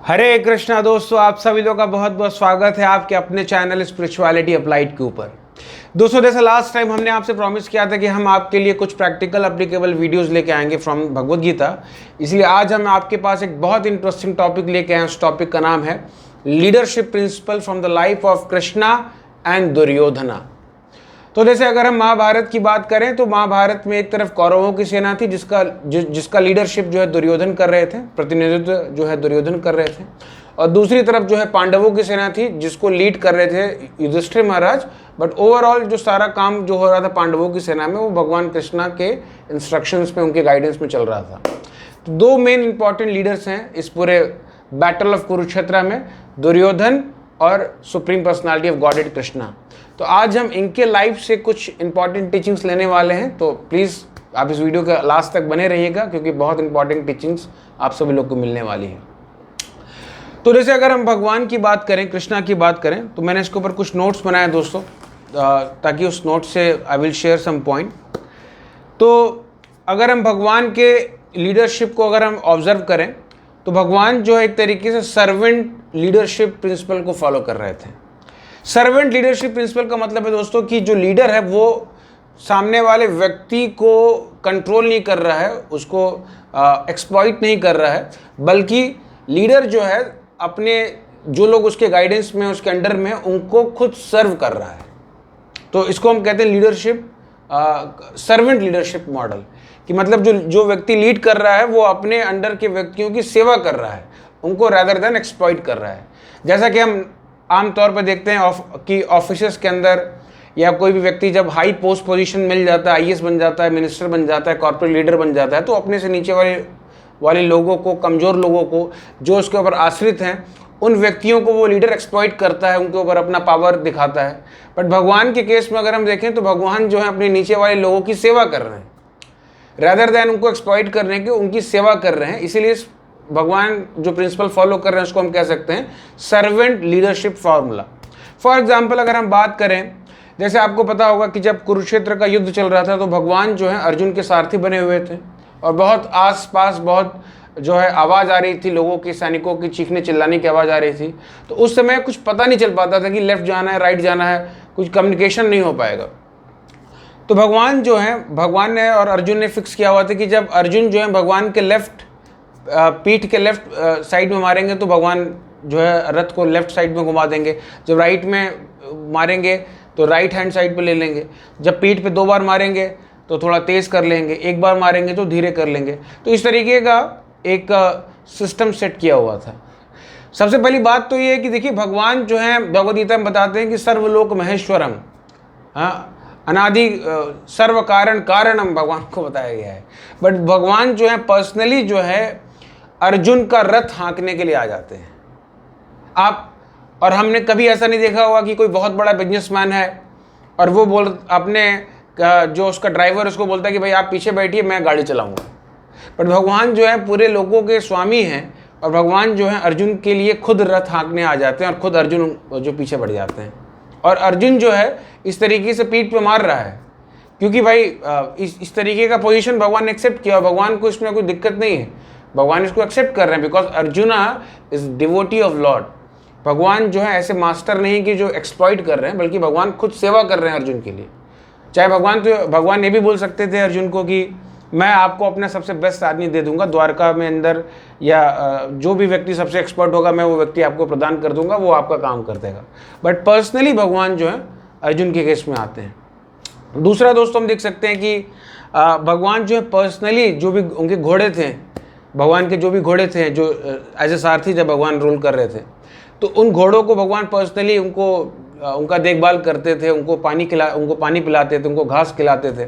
हरे कृष्णा दोस्तों, आप सभी लोगों का बहुत बहुत स्वागत है आपके अपने चैनल स्पिरिचुअलिटी अप्लाइड के ऊपर। दोस्तों, जैसे लास्ट टाइम हमने आपसे प्रॉमिस किया था कि हम आपके लिए कुछ प्रैक्टिकल एप्लीकेबल वीडियोस लेके आएंगे फ्रॉम भगवद गीता। इसलिए आज हम आपके पास एक बहुत इंटरेस्टिंग टॉपिक लेके आए। उस टॉपिक का नाम है leadership principle from the life of Krishna and Duryodhana. तो जैसे अगर हम महाभारत की बात करें तो महाभारत में एक तरफ कौरवों की सेना थी जिसका लीडरशिप जो है दुर्योधन कर रहे थे, प्रतिनिधित्व जो है दुर्योधन कर रहे थे। और दूसरी तरफ जो है पांडवों की सेना थी जिसको लीड कर रहे थे युधिष्ठिर महाराज। बट ओवरऑल जो सारा काम जो हो रहा था पांडवों की सेना में, वो भगवान कृष्णा के इंस्ट्रक्शंस में, उनके गाइडेंस में चल रहा था। तो दो मेन इंपॉर्टेंट लीडर्स हैं इस पूरे बैटल ऑफ कुरुक्षेत्र में, दुर्योधन और supreme personality of godhead Krishna. तो आज हम इनके लाइफ से कुछ इंपॉर्टेंट टीचिंग्स लेने वाले हैं। तो प्लीज़ आप इस वीडियो के लास्ट तक बने रहिएगा, क्योंकि बहुत इंपॉर्टेंट टीचिंग्स आप सभी लोग को मिलने वाली है। तो जैसे अगर हम भगवान की बात करें, कृष्णा की बात करें, तो मैंने इसके ऊपर कुछ नोट्स बनाए दोस्तों, ताकि उस नोट से I will share some point. तो अगर हम भगवान के लीडरशिप को अगर हम ऑब्जर्व करें तो भगवान जो है एक तरीके से सर्वेंट लीडरशिप प्रिंसिपल को फॉलो कर रहे थे। सर्वेंट लीडरशिप प्रिंसिपल का मतलब है दोस्तों कि जो लीडर है वो सामने वाले व्यक्ति को कंट्रोल नहीं कर रहा है, उसको एक्सप्लॉइट नहीं कर रहा है, बल्कि लीडर जो है अपने जो लोग उसके गाइडेंस में, उसके अंडर में, उनको खुद सर्व कर रहा है। तो इसको हम कहते हैं लीडरशिप, सर्वेंट लीडरशिप मॉडल। कि मतलब जो व्यक्ति लीड कर रहा है वो अपने अंडर के व्यक्तियों की सेवा कर रहा है, उनको रैदर देन एक्सप्लॉइट कर रहा है। जैसा कि हम आमतौर पर देखते हैं कि ऑफिसेस के अंदर या कोई भी व्यक्ति जब हाई पोस्ट पोजीशन मिल जाता है, आईएएस बन जाता है, मिनिस्टर बन जाता है, कॉर्पोरेट लीडर बन जाता है, तो अपने से नीचे वाले लोगों को, कमज़ोर लोगों को, जो उसके ऊपर आश्रित हैं, उन व्यक्तियों को वो लीडर एक्सप्लॉइट करता है, उनके ऊपर अपना पावर दिखाता है। बट भगवान के केस में अगर हम देखें तो भगवान जो है अपने नीचे वाले लोगों की सेवा कर रहे हैं, रैदर दैन उनको एक्सप्लॉइट करने की, उनकी सेवा कर रहे हैं। इसीलिए भगवान जो प्रिंसिपल फॉलो कर रहे हैं उसको हम कह सकते हैं servant leadership formula. For example अगर हम बात करें, जैसे आपको पता होगा कि जब कुरुक्षेत्र का युद्ध चल रहा था तो भगवान जो है अर्जुन के सारथी बने हुए थे, और बहुत आसपास बहुत जो है आवाज़ आ रही थी, लोगों की, सैनिकों की चीखने चिल्लाने की आवाज़ आ रही थी। तो उस समय कुछ पता नहीं चल पाता था कि लेफ्ट जाना है, राइट जाना है, कुछ कम्युनिकेशन नहीं हो पाएगा। तो भगवान जो है, भगवान ने और अर्जुन ने फिक्स किया हुआ था कि जब अर्जुन जो है भगवान के लेफ्ट पीठ के लेफ्ट साइड में मारेंगे तो भगवान जो है रथ को लेफ्ट साइड में घुमा देंगे। जब राइट में मारेंगे तो राइट हैंड साइड पे ले लेंगे। जब पीठ पे 2 बार मारेंगे तो थोड़ा तेज़ कर लेंगे, 1 बार मारेंगे तो धीरे कर लेंगे। तो इस तरीके का एक सिस्टम सेट किया हुआ था। सबसे पहली बात तो ये है कि देखिए, भगवान जो है भगवद गीता में बताते हैं कि सर्वलोक महेश्वरम, हाँ, अनादि सर्व कारण कारणम भगवान को बताया गया है। बट भगवान जो है पर्सनली जो है अर्जुन का रथ हाँकने के लिए आ जाते हैं। और हमने कभी ऐसा नहीं देखा होगा कि कोई बहुत बड़ा बिजनेसमैन है और वो अपने जो उसका ड्राइवर उसको बोलता है कि भाई आप पीछे बैठिए, मैं गाड़ी चलाऊंगा। बट भगवान जो है पूरे लोगों के स्वामी हैं, और भगवान जो है अर्जुन के लिए खुद रथ हाँकने आ जाते हैं और खुद अर्जुन जो पीछे बढ़ जाते हैं। और अर्जुन जो है इस तरीके से पीठ पे मार रहा है, क्योंकि भाई इस तरीके का पोजीशन भगवान ने एक्सेप्ट किया। भगवान को इसमें कोई दिक्कत नहीं है, भगवान इसको एक्सेप्ट कर रहे हैं, because arjuna is devotee of Lord. भगवान जो है ऐसे मास्टर नहीं कि जो एक्सप्लॉइट कर रहे हैं, बल्कि भगवान खुद सेवा कर रहे हैं अर्जुन के लिए। चाहे भगवान ये भी बोल सकते थे अर्जुन को कि मैं आपको अपना सबसे बेस्ट आदमी दे दूंगा, द्वारका में अंदर या जो भी व्यक्ति सबसे एक्सपर्ट होगा मैं वो व्यक्ति आपको प्रदान कर दूंगा, वो आपका काम कर देगा। बट पर्सनली भगवान जो है अर्जुन के केस में आते हैं। दूसरा दोस्तों हम देख सकते हैं कि भगवान जो है पर्सनली, जो भी उनके घोड़े थे, भगवान के जो भी घोड़े थे, जो एज ए सारथी जब भगवान रूल कर रहे थे, तो उन घोड़ों को भगवान पर्सनली उनका देखभाल करते थे, उनको पानी पिलाते थे, उनको घास खिलाते थे,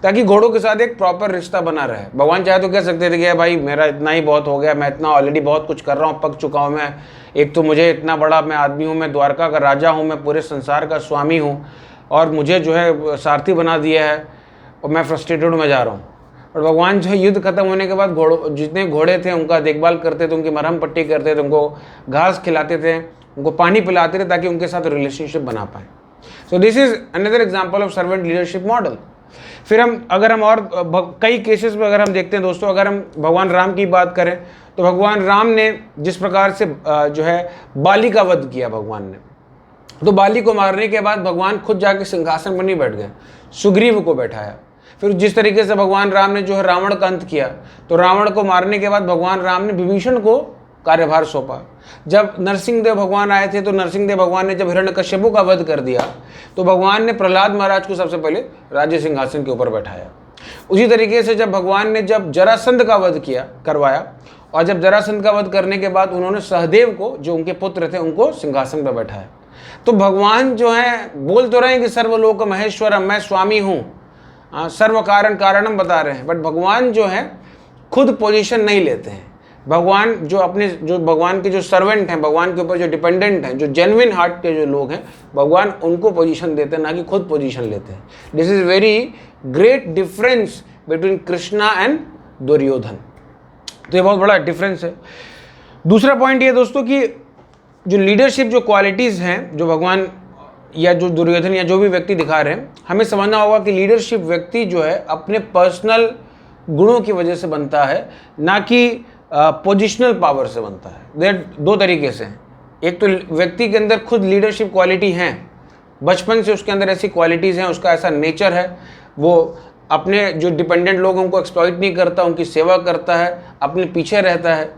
ताकि घोड़ों के साथ एक प्रॉपर रिश्ता बना रहे। भगवान चाहे तो कह सकते थे कि भाई मेरा इतना ही बहुत हो गया, मैं इतना ऑलरेडी बहुत कुछ कर रहा हूँ, पक चुका हूँ मैं, एक तो मुझे इतना बड़ा मैं आदमी हूँ, मैं द्वारका का राजा हूँ, मैं पूरे संसार का स्वामी हूँ, और मुझे जो है सारथी बना दिया है और मैं फ्रस्ट्रेटेड में जा रहा हूँ। और भगवान जो है युद्ध खत्म होने के बाद जितने घोड़े थे उनका देखभाल करते थे, उनकी मरहम पट्टी करते थे, उनको घास खिलाते थे, उनको पानी पिलाते थे, ताकि उनके साथ रिलेशनशिप बना पाए। So this is another example of servant leadership model. फिर अगर हम और कई केसेस में अगर हम देखते हैं दोस्तों, अगर हम भगवान राम की बात करें तो भगवान राम ने जिस प्रकार से जो है बाली का वध किया भगवान ने, तो बाली को मारने के बाद भगवान खुद जाके सिंहासन पर नहीं बैठ गए, सुग्रीव को बैठाया। फिर जिस तरीके से भगवान राम ने जो है रावण का अंत किया, तो रावण को मारने के बाद भगवान राम ने विभीषण को कार्यभार सौंपा। जब नरसिंह देव भगवान आए थे तो नरसिंह देव भगवान ने जब हिरण्यकश्यपु का वध कर दिया तो भगवान ने प्रहलाद महाराज को सबसे पहले राज्य सिंहासन के ऊपर बैठाया। उसी तरीके से जब भगवान ने जब जरासंध का वध करवाया, और जब जरासंध का वध करने के बाद उन्होंने सहदेव को, जो उनके पुत्र थे, उनको सिंहासन पर बैठाया। तो भगवान जो है बोल तो रहे हैं कि सर्वलोक महेश्वरम, मैं स्वामी हूँ, सर्व कारण कारणम बता रहे हैं, बट भगवान जो है खुद पोजीशन नहीं लेते हैं। भगवान जो भगवान के जो सर्वेंट हैं, भगवान के ऊपर जो डिपेंडेंट हैं, जो जेन्युइन हार्ट के जो लोग हैं, भगवान उनको पोजीशन देते हैं, ना कि खुद पोजीशन लेते हैं। This is very great difference between Krishna and Duryodhan. तो ये बहुत बड़ा डिफरेंस है। दूसरा पॉइंट ये दोस्तों कि जो लीडरशिप जो क्वालिटीज़ हैं जो भगवान या जो दुर्योधन या जो भी व्यक्ति दिखा रहे हैं, हमें समझना होगा कि लीडरशिप व्यक्ति जो है अपने पर्सनल गुणों की वजह से बनता है, ना कि पोजिशनल पावर से बनता है। देर दो तरीके से हैं। एक तो व्यक्ति के अंदर खुद लीडरशिप क्वालिटी हैं, बचपन से उसके अंदर ऐसी क्वालिटीज़ हैं, उसका ऐसा नेचर है, वो अपने जो डिपेंडेंट लोग हैं उनको एक्सप्लॉइट नहीं करता, उनकी सेवा करता है, अपने पीछे रहता है।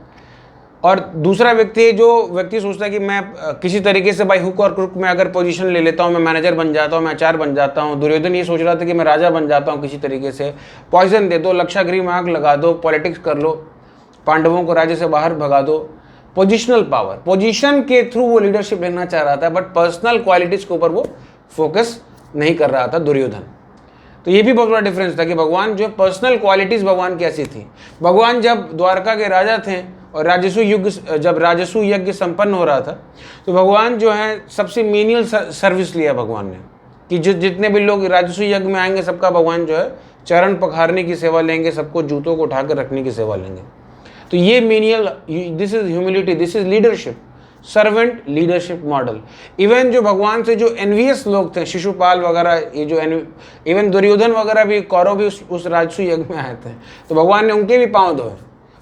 और दूसरा व्यक्ति है जो व्यक्ति सोचता है कि मैं किसी तरीके से बाई हुक और क्रुक में अगर पोजीशन ले लेता हूँ, मैं मैनेजर बन जाता हूँ, मैं आचार्य बन जाता हूँ। दुर्योधन ये सोच रहा था कि मैं राजा बन जाता हूँ किसी तरीके से, पॉइजन दे दो, लक्षागृह में आग लगा दो, पॉलिटिक्स कर लो, पांडवों को राज्य से बाहर भगा दो। पोजिशनल पावर, पोजीशन के थ्रू वो लीडरशिप लेना चाह रहा था, बट पर्सनल क्वालिटीज़ के ऊपर वो फोकस नहीं कर रहा था दुर्योधन। तो ये भी बहुत बड़ा डिफरेंस था कि भगवान जो पर्सनल क्वालिटीज़ भगवान की ऐसी थी। भगवान जब द्वारका के राजा थे और जब राजसु यज्ञ संपन्न हो रहा था, तो भगवान जो है सबसे मीनियल सर्विस लिया भगवान ने कि जितने भी लोग राजसु यज्ञ में आएंगे सबका भगवान जो है चरण पखारने की सेवा लेंगे, सबको जूतों को उठाकर रखने की सेवा लेंगे। तो ये menial, this is humility, this is leadership, servant leadership model. Even जो भगवान से जो एनवियस लोग थे, शिशुपाल वगैरह, ये जो इवन दुर्योधन वगैरह भी, कौरव भी उस राजसु यज्ञ में आए थे, तो भगवान ने उनके भी पांव धोए,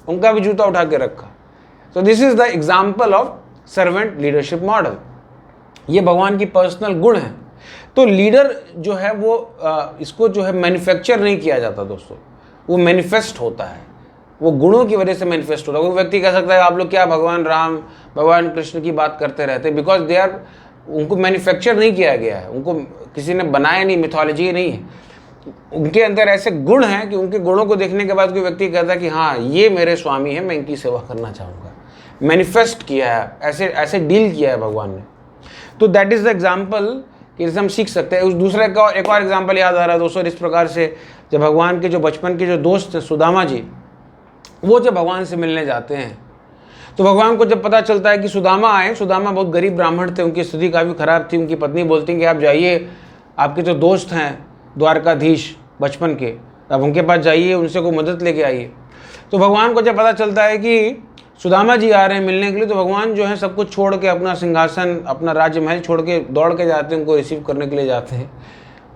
उनका भी जूता उठा के रखा। तो this is the example of servant leadership model. ये भगवान की पर्सनल गुण है। तो लीडर जो है वो इसको जो है मैन्युफैक्चर नहीं किया जाता दोस्तों, वो मैनिफेस्ट होता है, वो गुणों की वजह से मैनिफेस्ट होता है। कोई व्यक्ति कह सकता है आप लोग क्या भगवान राम भगवान कृष्ण की बात करते रहते हैं, बिकॉज दे आर, उनको मैन्युफैक्चर नहीं किया गया है, उनको किसी ने बनाया नहीं, मिथोलॉजी नहीं है। उनके अंदर ऐसे गुण हैं कि उनके गुणों को देखने के बाद कोई व्यक्ति कहता है कि हाँ ये मेरे स्वामी हैं, मैं इनकी सेवा करना चाहूँगा। मैनिफेस्ट किया है, ऐसे ऐसे डील किया है भगवान ने। तो दैट इज़ द एग्जाम्पल कि हम सीख सकते हैं। उस दूसरे का एक और एग्जाम्पल याद आ रहा है दोस्तों, इस प्रकार से जब भगवान के जो बचपन के जो दोस्त थे सुदामा जी, वो जब भगवान से मिलने जाते हैं तो भगवान को जब पता चलता है कि सुदामा आए, सुदामा बहुत गरीब ब्राह्मण थे, उनकी स्थिति काफ़ी ख़राब थी। उनकी पत्नी बोलती कि आप जाइए, आपके जो दोस्त हैं द्वारकाधीश बचपन के, आप उनके पास जाइए, उनसे कोई मदद लेके आइए। तो भगवान को जब पता चलता है कि सुदामा जी आ रहे हैं मिलने के लिए, तो भगवान जो है सब कुछ छोड़ के, अपना सिंहासन, अपना राज्य महल छोड़ के दौड़ के जाते हैं, उनको रिसीव करने के लिए जाते हैं।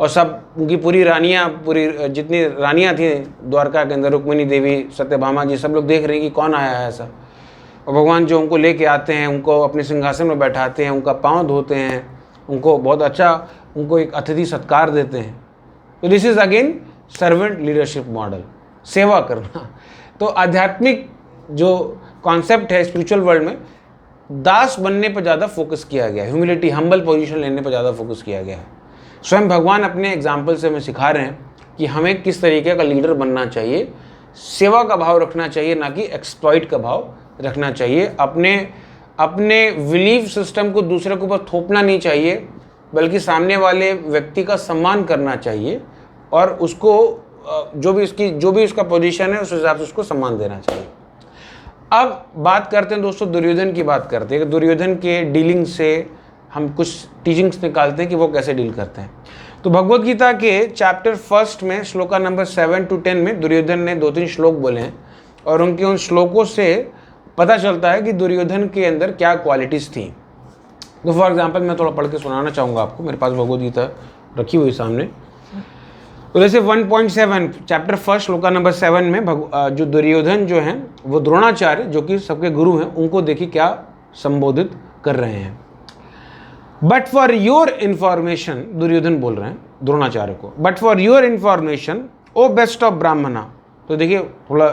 और सब उनकी पूरी रानियाँ, पूरी जितनी रानियाँ थी द्वारका के अंदर, रुक्मिणी देवी, सत्यभामा जी, सब लोग देख रहे हैं कि कौन आया है ऐसा। और भगवान जो उनको लेके आते हैं, उनको अपने सिंहासन में बैठाते हैं, उनका पाँव धोते हैं, उनको बहुत अच्छा, उनको एक अतिथि सत्कार देते हैं। तो this is again servant leadership model, सेवा करना। तो आध्यात्मिक जो कॉन्सेप्ट है स्पिरिचुअल वर्ल्ड में, दास बनने पर ज़्यादा फोकस किया गया है, ह्यूमिलिटी, हम्बल पोजीशन लेने पर ज़्यादा फोकस किया गया है। स्वयं भगवान अपने एग्जाम्पल से हमें सिखा रहे हैं कि हमें किस तरीके का लीडर बनना चाहिए। सेवा का भाव रखना चाहिए, ना कि एक्सप्लॉइट का भाव रखना चाहिए। अपने बिलीफ सिस्टम को दूसरे के ऊपर थोपना नहीं चाहिए, बल्कि सामने वाले व्यक्ति का सम्मान करना चाहिए और उसको जो भी उसका पोजीशन है उस हिसाब से उसको सम्मान देना चाहिए। अब बात करते हैं दोस्तों, दुर्योधन की बात करते हैं कि दुर्योधन के डीलिंग से हम कुछ टीचिंग्स निकालते हैं कि वो कैसे डील करते हैं। तो भगवद गीता के चैप्टर 1 में श्लोका नंबर 7 to 10 में दुर्योधन ने 2-3 श्लोक बोले हैं, और उनके उन श्लोकों से पता चलता है कि दुर्योधन के अंदर क्या क्वालिटीज़ थी। तो फॉर एग्जांपल मैं थोड़ा पढ़ के सुनाना चाहूँगा आपको, मेरे पास भगवद गीता रखी हुई सामने। तो जैसे 1.7 चैप्टर फर्स्ट श्लोका नंबर 7 में जो दुर्योधन जो हैं वो द्रोणाचार्य जो कि सबके गुरु हैं उनको देखिए क्या संबोधित कर रहे हैं। But for your information, Duryodhan बोल रहे हैं द्रोणाचार्य को, but for your information O best of Brahmana. तो देखिए थोड़ा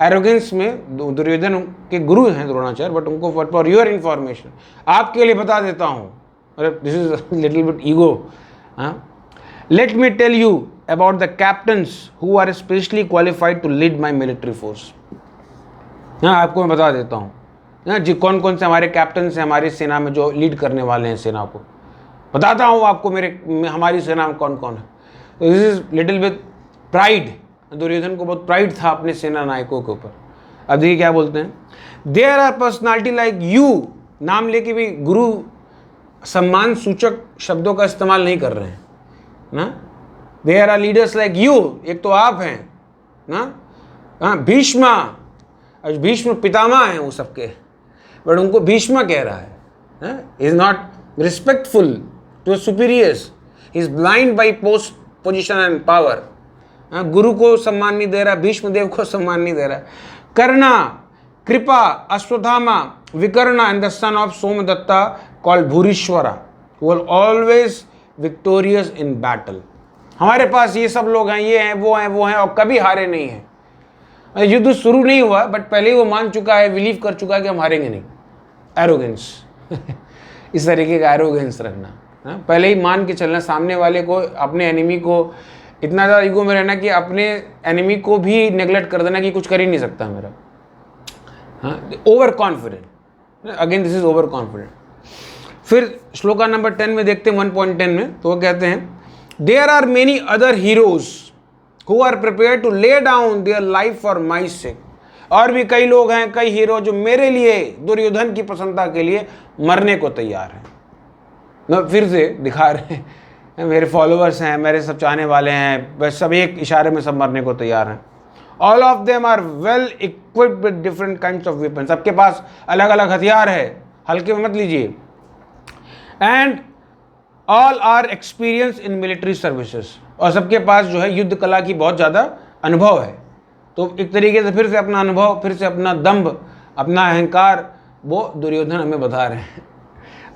एरोगेंस में दुर्योधन के गुरु हैं द्रोणाचार्य, बट उनको फॉर योर इंफॉर्मेशन, आपके लिए बता देता हूँ, this is little bit ego. Let me tell you about the captains who are specially qualified to lead my military force. आपको मैं बता देता हूँ जी कौन कौन से हमारे कैप्टन्स हैं हमारी सेना में जो लीड करने वाले हैं सेना को, बताता हूँ आपको हमारी सेना में कौन कौन है। तो this is little with pride, Duryodhan को बहुत प्राइड था अपने सेना नायकों के ऊपर। अब देखिए क्या बोलते हैं, there are personality like you, नाम लेके भी गुरु सम्मान सूचक शब्दों का इस्तेमाल नहीं कर रहे हैं ना। There are leaders like you, एक तो आप हैं ना, भीष्मा, भीष्म पितामह हैं वो सबके, बट उनको भीष्मा कह रहा है। Is not respectful to superiors, is blind by post position and power. गुरु को सम्मान नहीं दे रहा, भीष्म देव को सम्मान नहीं दे रहा। Karna, Kripa, Ashwatthama, Vikarna and the son of Somadatta called Bhurishrava were always victorious in battle. हमारे पास ये सब लोग हैं, ये हैं, वो हैं, वो हैं, और कभी हारे नहीं हैं। युद्ध शुरू नहीं हुआ बट पहले ही वो मान चुका है, बिलीव कर चुका है कि हम हारेंगे नहीं। एरोगेंस इस तरीके का एरोगेंस रखना, पहले ही मान के चलना, सामने वाले को, अपने एनिमी को इतना ज़्यादा ईगो में रहना कि अपने एनिमी को भी नेग्लेक्ट कर देना कि कुछ कर ही नहीं सकता मेरा। Over confident, again this is over confident. फिर श्लोका नंबर 10 में देखते हैं 1.10 में, तो वो कहते हैं there are many other heroes who are prepare to lay down their life for my sake. और भी कई लोग हैं, कई हीरो जो मेरे लिए, दुर्योधन की प्रसन्नता के लिए मरने को तैयार हैं। मैं फिर से दिखा रहे हैं, मेरे फॉलोअर्स हैं, मेरे सब चाहने वाले हैं, बस सब एक इशारे में सब मरने को तैयार हैं। All of them are well equipped with different kinds of weapon, सबके पास अलग अलग हथियार है, हल्के में मत लीजिए। And all are experience in military services, और सबके पास जो है युद्ध कला की बहुत ज़्यादा अनुभव है। तो एक तरीके से फिर से अपना अनुभव, फिर से अपना दम्भ, अपना अहंकार वो दुर्योधन हमें बता रहे हैं।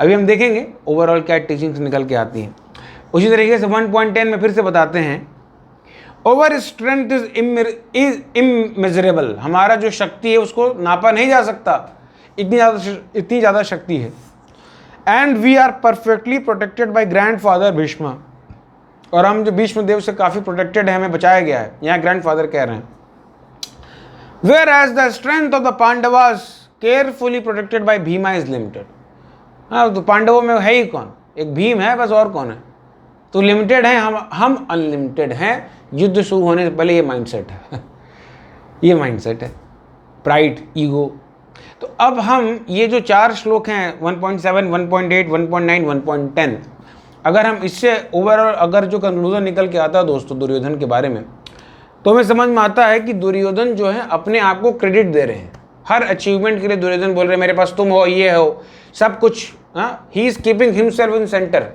अभी हम देखेंगे ओवरऑल क्या टीचिंग्स निकल के आती हैं। उसी तरीके से 1.10 में फिर से बताते हैं ओवर स्ट्रेंथ इज इमेजरेबल, हमारा जो शक्ति है उसको नापा नहीं जा सकता, इतनी ज़्यादा शक्ति है। And we are perfectly protected by grandfather Bhishma, और हम जो भीष्म देव से काफ़ी प्रोटेक्टेड है, हमें बचाया गया है, यहाँ ग्रैंड फादर कह रहे हैं। Whereas the strength of the Pandavas carefully protected by Bhima is limited. हाँ, तो पांडवों में है ही कौन, एक भीम है बस, और कौन है, तो लिमिटेड है, हम अनलिमिटेड हैं। युद्ध शुरू होने से पहले ये माइंडसेट है ये माइंडसेट है, प्राइड, ईगो। तो अब हम ये जो 4 श्लोक हैं 1.7, 1.8, 1.9, 1.10, अगर हम इससे ओवरऑल अगर जो कंक्लूजन निकल के आता है दोस्तों दुर्योधन के बारे में, तो हमें समझ में आता है कि दुर्योधन जो है अपने आप को क्रेडिट दे रहे हैं। हर अचीवमेंट के लिए दुर्योधन बोल रहे हैं मेरे पास तुम हो, ये हो, सब कुछ। He is keeping himself in centre.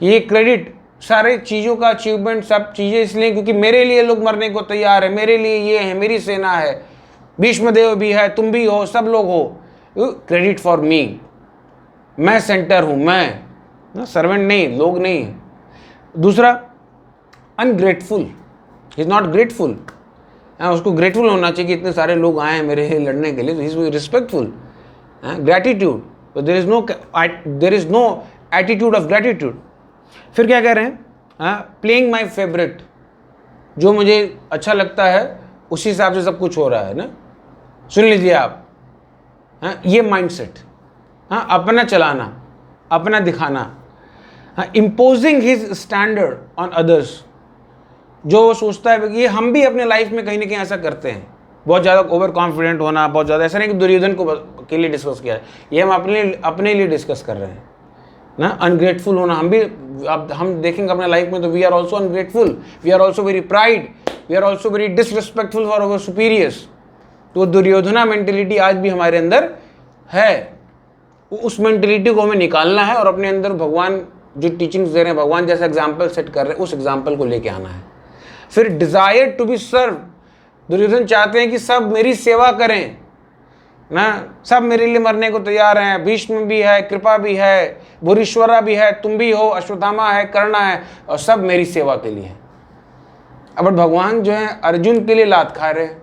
ये क्रेडिट सारे चीज़ों का अचीवमेंट, सब चीज़ें इसलिए क्योंकि मेरे लिए लोग मरने को तैयार है, मेरे लिए ये है, मेरी सेना है, भीष्मदेव भी है, तुम भी हो, सब लोग हो, क्रेडिट फॉर मी, मैं सेंटर हूँ, मैं सर्वेंट नहीं, लोग नहीं है। दूसरा ungrateful, he is not grateful. उसको ग्रेटफुल होना चाहिए कि इतने सारे लोग आए हैं मेरे लड़ने के लिए, तो he is respectful, gratitude, there is no attitude of gratitude. फिर क्या कह रहे हैं, प्लेइंग माई फेवरेट, जो मुझे अच्छा लगता है उसी हिसाब से सब कुछ हो रहा है ना, सुन लीजिए आप। ये माइंडसेट, अपना चलाना, अपना दिखाना, imposing his standard on others, जो वो सोचता है कि ये हम भी अपने लाइफ में कहीं ना कहीं ऐसा करते हैं, बहुत ज़्यादा ओवर कॉन्फिडेंट होना, बहुत ज़्यादा, ऐसा नहीं कि दुर्योधन को के लिए डिस्कस किया है, ये हम अपने लिए डिस्कस कर रहे हैं ना। अनग्रेटफुल होना, हम भी, अब हम देखेंगे अपने लाइफ में तो we are also ungrateful, we are also very pride, we are also very disrespectful for our superiors. तो दुर्योधना मेंटेलिटी आज भी हमारे अंदर है, उस मेंटेलिटी को हमें निकालना है और अपने अंदर भगवान जो टीचिंग्स दे रहे हैं, भगवान जैसा एग्जाम्पल सेट कर रहे हैं, उस एग्जाम्पल को लेके आना है। फिर desire to be serve, Duryodhan चाहते हैं कि सब मेरी सेवा करें ना, सब मेरे लिए मरने को तैयार हैं, भीष्म भी है, कृपा भी है, भूरिश्वरा भी है, तुम भी हो, अश्वत्थामा है, कर्णा है, और सब मेरी सेवा के लिए है। अब भगवान जो है अर्जुन के लिए लात खा रहे हैं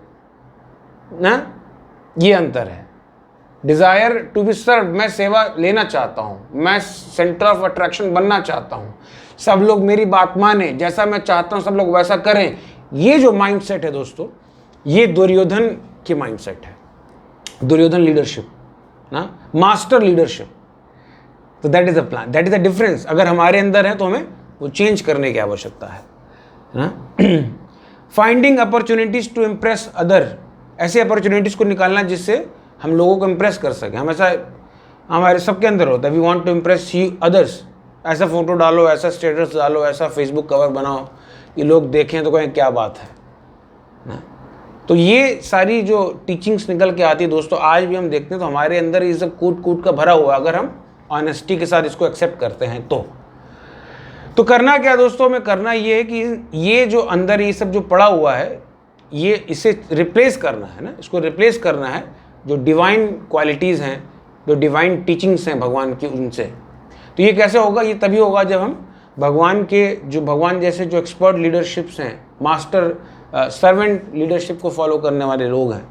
ना, ये अंतर है। डिजायर टू बी सर्व, मैं सेवा लेना चाहता हूं, मैं सेंटर ऑफ अट्रैक्शन बनना चाहता हूं, सब लोग मेरी बात माने, जैसा मैं चाहता हूं सब लोग वैसा करें। ये जो माइंडसेट है दोस्तों, ये दुर्योधन की माइंडसेट है, दुर्योधन लीडरशिप ना, मास्टर लीडरशिप। तो that is a plan, that is a difference. अगर हमारे अंदर है तो हमें वो चेंज करने की आवश्यकता है ना। Finding opportunities to impress other, ऐसे अपॉर्चुनिटीज को निकालना जिससे हम लोगों को इम्प्रेस कर सकें। हम ऐसा हमारे सबके अंदर होता है, we want to impress you others. ऐसा फोटो डालो, ऐसा स्टेटस डालो, ऐसा फेसबुक कवर बनाओ कि लोग देखें तो कहें क्या बात है ना। तो ये सारी जो टीचिंग्स निकल के आती है दोस्तों, आज भी हम देखते हैं तो हमारे अंदर ये सब कूट कूट का भरा हुआ, अगर हम ऑनेस्टी के साथ इसको एक्सेप्ट करते हैं तो करना क्या दोस्तों, में करना ये है कि ये जो अंदर ये सब जो पड़ा हुआ है, ये इसे रिप्लेस करना है ना, इसको रिप्लेस करना है जो डिवाइन क्वालिटीज़ हैं, जो डिवाइन टीचिंग्स हैं भगवान की, उनसे। तो ये कैसे होगा, ये तभी होगा जब हम भगवान के जो भगवान जैसे जो एक्सपर्ट लीडरशिप्स हैं, मास्टर सर्वेंट लीडरशिप को फॉलो करने वाले लोग हैं,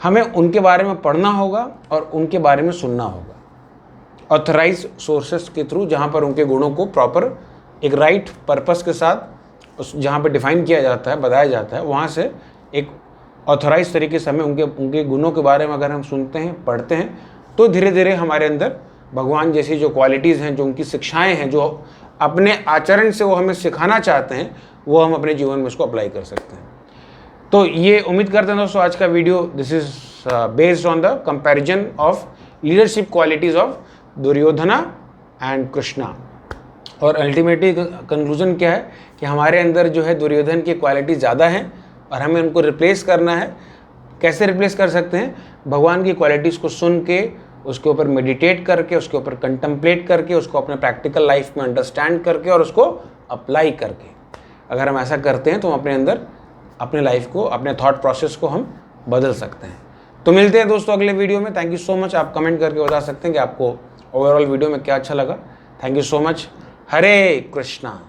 हमें उनके बारे में पढ़ना होगा और उनके बारे में सुनना होगा ऑथराइज सोर्सेस के थ्रू, जहाँ पर उनके गुणों को प्रॉपर एक राइट पर्पस के साथ उस जहाँ पर डिफाइन किया जाता है, बताया जाता है, वहाँ से एक ऑथराइज तरीके से हमें उनके गुणों के बारे में अगर हम सुनते हैं, पढ़ते हैं, तो धीरे धीरे हमारे अंदर भगवान जैसी जो क्वालिटीज़ हैं, जो उनकी शिक्षाएं हैं, जो अपने आचरण से वो हमें सिखाना चाहते हैं, वो हम अपने जीवन में उसको अप्लाई कर सकते हैं। तो ये उम्मीद करते हैं दोस्तों आज का video this is based on the comparison of leadership qualities of Duryodhana and Krishna. और अल्टीमेटली कंक्लूजन क्या है कि हमारे अंदर जो है दुर्योधन की क्वालिटी ज़्यादा हैं और हमें उनको रिप्लेस करना है। कैसे रिप्लेस कर सकते हैं, भगवान की क्वालिटीज़ को सुन के, उसके ऊपर मेडिटेट करके, उसके ऊपर कंटम्पलेट करके, उसको अपने प्रैक्टिकल लाइफ में अंडरस्टैंड करके और उसको अप्लाई करके। अगर हम ऐसा करते हैं तो हम अपने अंदर अपने लाइफ को, अपने थॉट प्रोसेस को हम बदल सकते हैं। तो मिलते हैं दोस्तों अगले वीडियो में। Thank you so much. आप कमेंट करके बता सकते हैं कि आपको ओवरऑल वीडियो में क्या अच्छा लगा। Thank you so much. Hare Krishna.